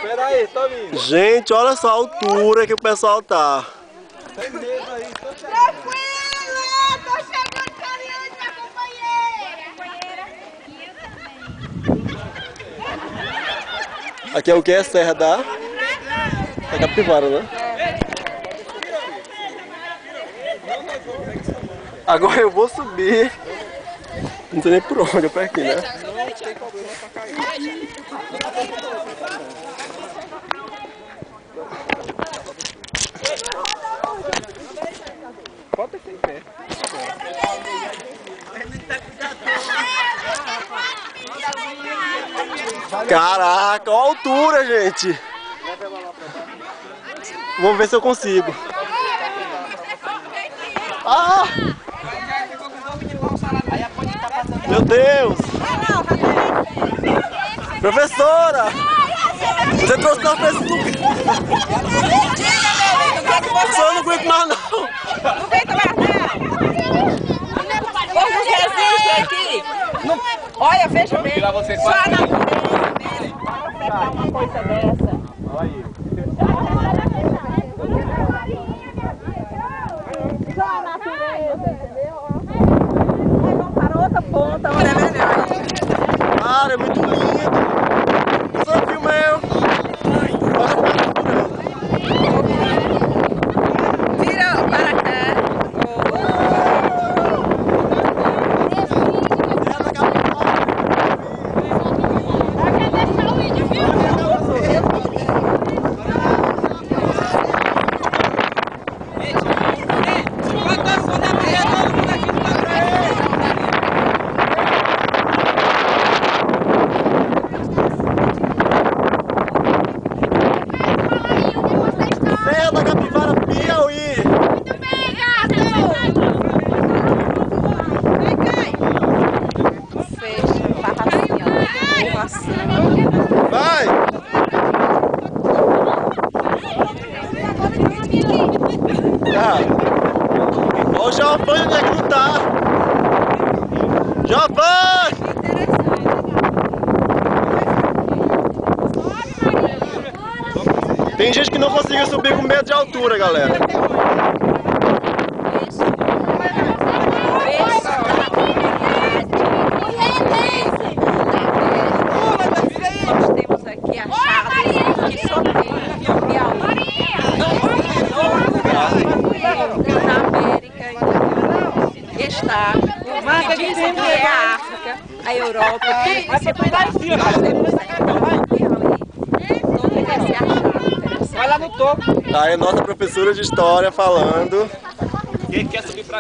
Espera aí, tô vindo. Gente, olha só a altura que o pessoal tá. Tem medo aí. Tranquilo, tô chegando carinhoso, minha companheira. Aqui é o que? É Serra da Capivara, né? Agora eu vou subir. Não sei nem por onde, é pra aqui, né? Não tem problema pra cair. Pode ter em pé. Caraca, olha a altura, gente. Vamos ver se eu consigo. Ah! Meu Deus! Professora! Você trouxe nós pra esse lugar. Professora, eu não aguento mais não. Não aguenta mais não. Como resiste aqui? Não, olha, veja bem. Só a natureza mesmo para aceitar uma coisa dessa. Olha aí. Só a natureza, entendeu? Aí vamos para outra ponta, onde é melhor. Cara, é muito lindo. Só filma eu. Vira para cá. Serra da Capivara, Piauí. Muito bem, gato. Fecha, barra assim, ó. Vai! Ah. Olha o Giovanni, onde é que não tá? Giovanni! Tem gente que não conseguiu subir com medo de altura, galera. Nós temos aqui achados que só tem no Piauí. Na América está que dizem que é a África, a Europa, esse pedaço. Nós temos aqui no Piauí. Todo esse achado interessante. Vai lá no topo. Tá aí a nossa professora de história falando. Quem quer subir pra